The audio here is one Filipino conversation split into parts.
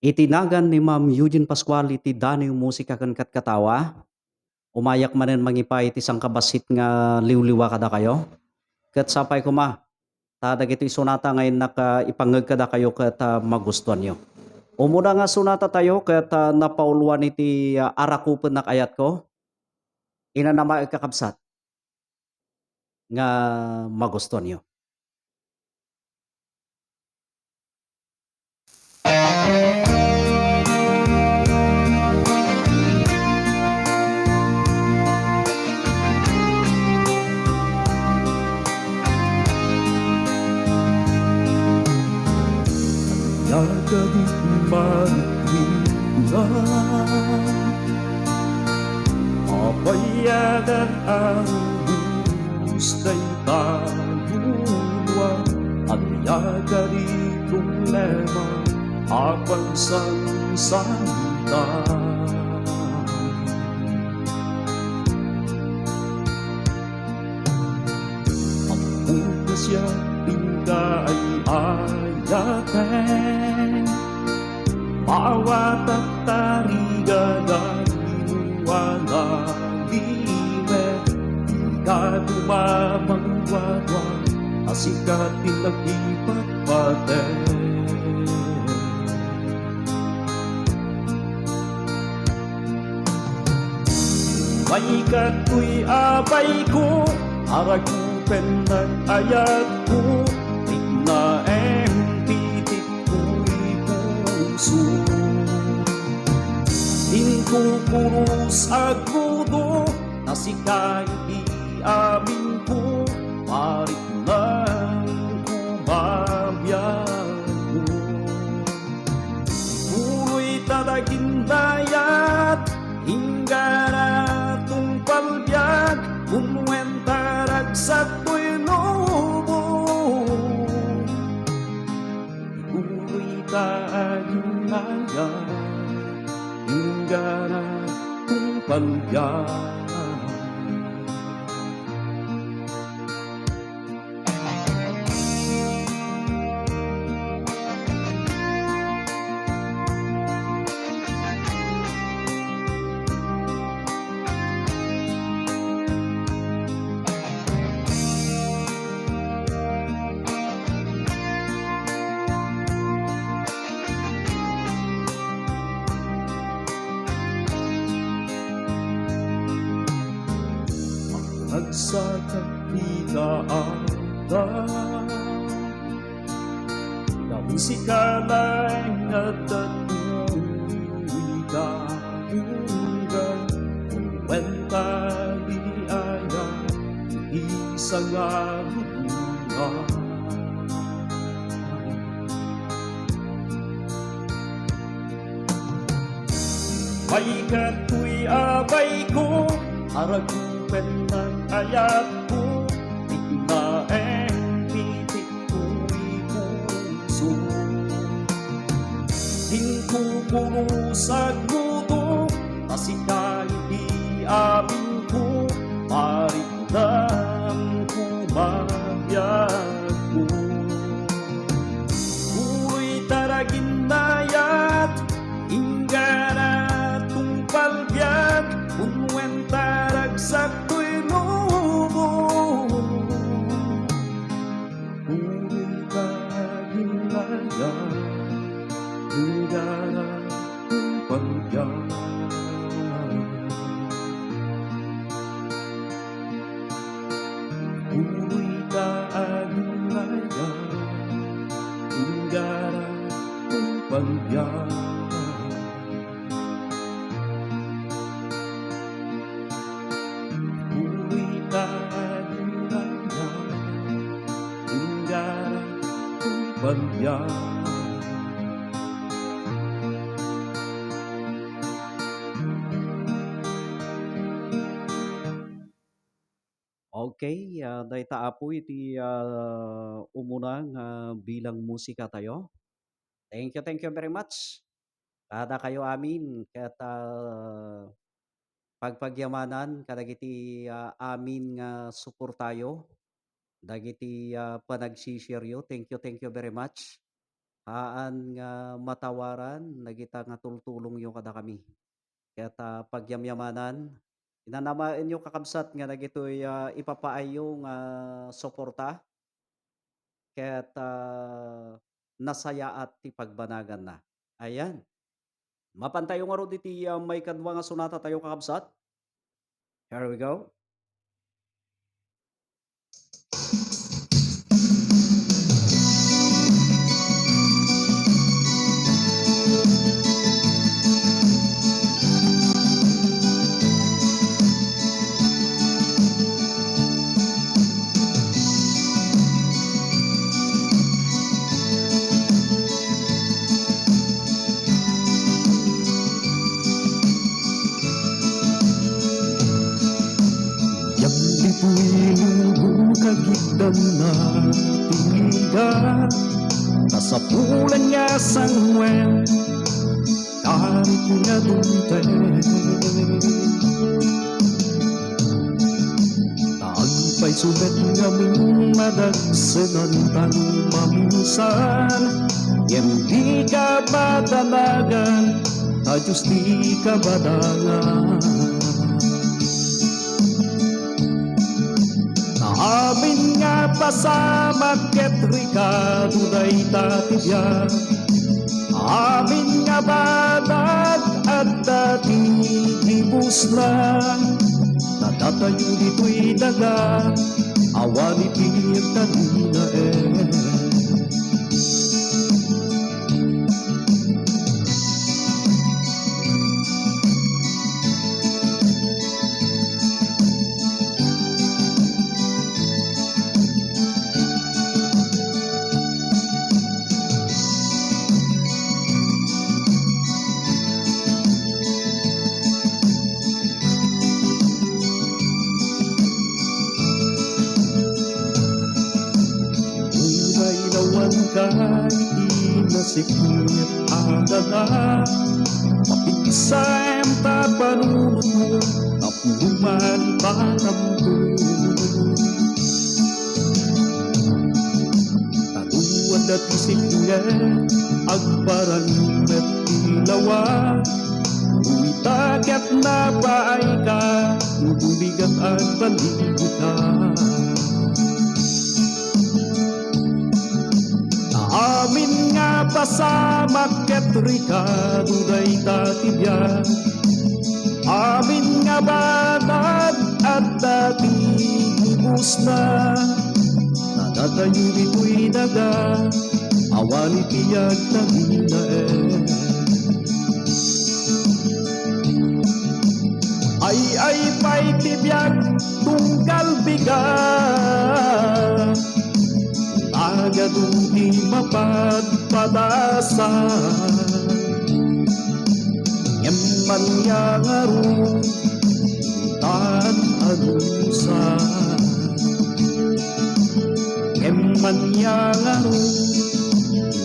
Itinagan ni Ma'am Eugene Pascual iti danoy musika ken katkatawa, umayak manen mangipay iti sangkabasit nga liwliwa kada kayo. Ket sapay kuma, ta dagitoy sonata ngayon ipangeg kada kayo ket magustuhan niyo. Umuna nga sonata tayo ket napauluan iti arakupen nakayat ko, inanama kakabsat nga magustuhan niyo. Yagadik magbilang Mapayagan ang hustay tayuwa At yagadi problema Apan sansanta Ang bukas ya tingka ay ayaten Bawat at tarigagan inuwala limet Ika dumamangwadwa Asikat pinagipat paten May kato'y abay ko Aragupen ng ayat ko Tignaem pitit ko'y puso Inkukurus agudo Nasikay di amin ko Marit nang kumabiyag mo Ipuloy talagin dayat Hingga na tung palbiag Kumwentarag sa to'y lobo Ipuloy tayong ayat Hingga na tung palbiag Nagsakapitaata Gawin sikalay na tatuloy kahunggan Kuwenta di aya isang alubungan May kato'y abay ko Aragupen ng ayat ko Tignaeng pitik ko'y puso Hingkukuro sa gudo Nasikay di amin ko Marit nang kumabiyag mo Uy taragin nayat Hingga na tung palbiag Unwentarag sa to'y lobo Uy tayong ayat Hingga na tung palbiag Uy tayong ayat Hingga na tung palbiag Palbiag Okay, dayta apo iti umuna nga bilang musika tayo. Thank you very much. Kada kayo amin ket pagpagyamanan kadagiti amin nga suportayo dagiti panagsishare yo. Thank you very much. Haan nga matawaran dagita nga tultulong yo kada kami. Kaya't, pagyamyamanan, inanamaen yo kakabsat nga dagitoy, ipapaayo nga suporta kaya't, nasayaat ti pagbanagan na. Ayan, mapantayo nga rod iti, maikadwa nga sonata tayo kakabsat. Here we go. Yang ito'y lubong kagitdan na tinigan kasapulan nga sangwen kahit nga dunten taagpay sugat nga mong madagsanan tanong maminsan yang di ka badalagan a Diyos di ka badangan. Amin nga pasamat ket Ricardo day tatibya. Amin nga badag at tatibus na. Natatayo dito'y daga, awan ipintan na Unay lawan kay inasikit adala mapigsayam ta panunod mo kapuman panampo taluan at isikngan agparan at ilawa Uitagat na paay ka Ubuligat at baligutan Amin nga pasamak ket Ricardo day tatibya. Amin nga banag at tatibus na. Nadatayo dito'y daga, awan itiyag tangina Ay pa'y tibiyag tunggal bigat Agadong di mapagpadasan Ngem man yang arum Intan agusan Ngem man yang arum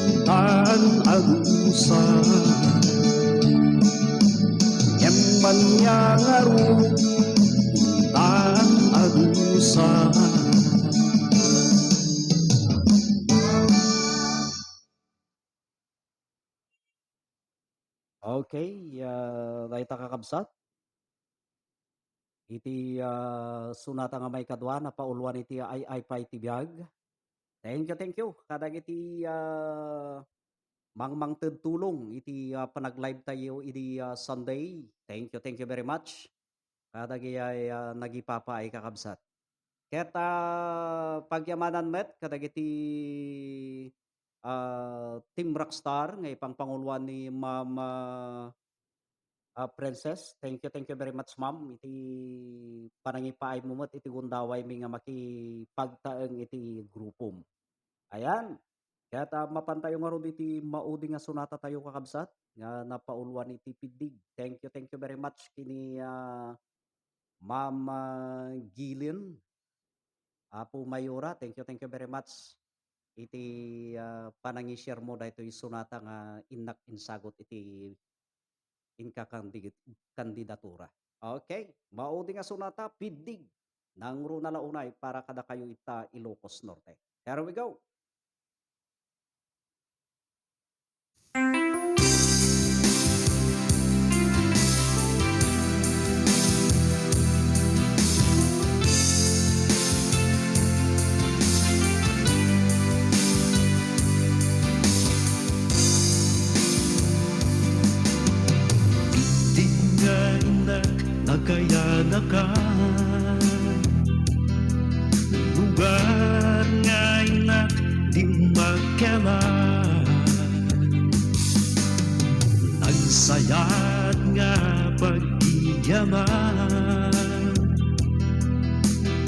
Intan agusan Ngem man yang arum Intan agusan Okay, dayta kakabsat. Iti sunata nga maikadwa na pauluan iti ay pay ti biag. Thank you. Kadagiti mangmang tulong iti panag-live tayo iti Sunday. Thank you very much. Kadagi ay nagipapa ay kakabsat. Ket pagyamanan met kadagiti Team Rockstar nga ipangpanguluan ni Ma'am Princess. Thank you very much ma'am. Iti panangipaay mo met iti gundaway mi nga makipagtaeng iti grupom. Ayan. Kaya't mapantayo nga rod iti maudi nga sonata tayo kakabsat nga napauluan iti piddig. Thank you very much kini Ma'am Gillian Apo Mayura. Thank you very much. Iti panangi-share mo daytoy sonata nga innak insagot iti kandidatura. Okay, maudi nga sonata piddig nang runa launay para kada kayo ita Ilocos Norte. Here we go. anakan lugar ngay na di magkailan. Nagsayat nga pagdiyaman,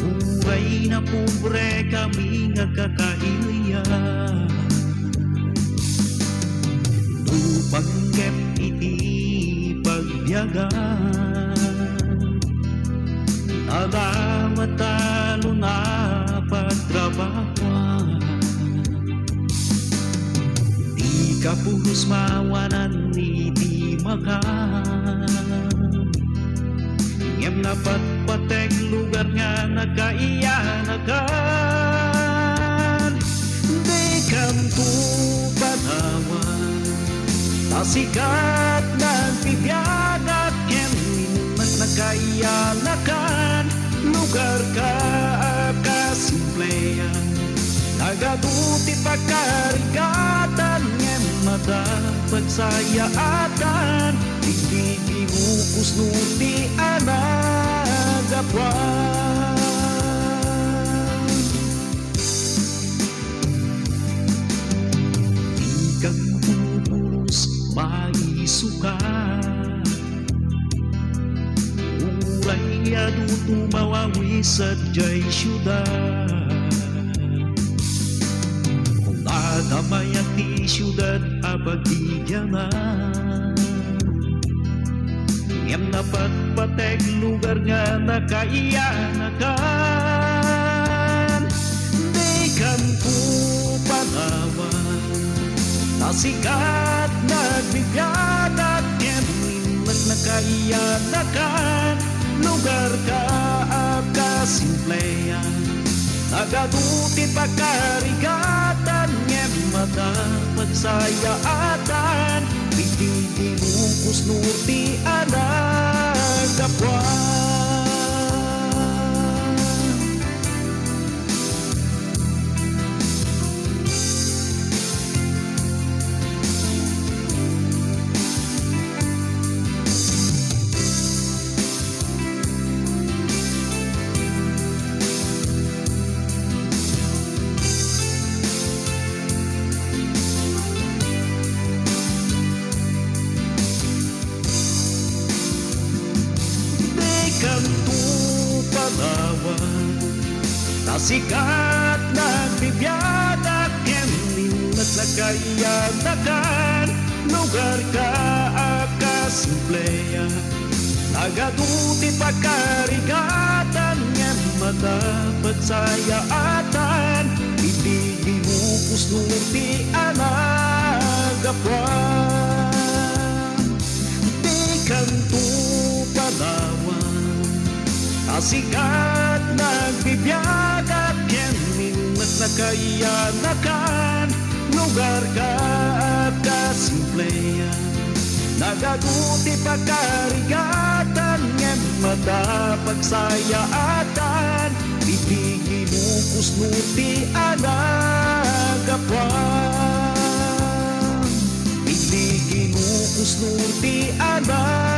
uray na pobre kami nga kakailian. Nupanggep iti pagbiyagan, nalamatalo na pagtrabawan. Di ka pulos mawanan iti makan, ngem napat patek lugar nga nakaiyanakan. Di kanto panawan, tasikat nagtibiyag at ken nakaiyanakan. Lugar ka kasimpleyan, nagaduti pagkarigatan, ngem matapagsayaatan. Hindi ukus nuti anagapuan. Di kang pupulos maisuka, uray adu tumawawi sa jay syudad. Kung nadamayan ti syudad abagdiyaman, ngem dapat patek lugar nga nakaiyanakan. Di kan po panawan, tasikat nagbibiyag at ken nakaiyanakan. Lugar ka kasimpleyan, nagaduti pagkarigatan, ngem matapagsayaatan. Hindi ukus nuti anagapuan. Kanto panawan, tasikat nagbibiyag at kenin at nakaiyanakan. Lugar ka kasimpleyan, nagaduti pagkarigatan, ngem matapagsayaatan. Hindi ukus nuti anagapuan. Di kanto panawan, tasikat nagbibiyag at kenin at nakaiyanakan. Lugar ka kasimpleyan, nagaduti pagkarigatan, ngem matapagsayaatan. Hindi ukus nuti anagapuan. Hindi ukus nuti anagapuan.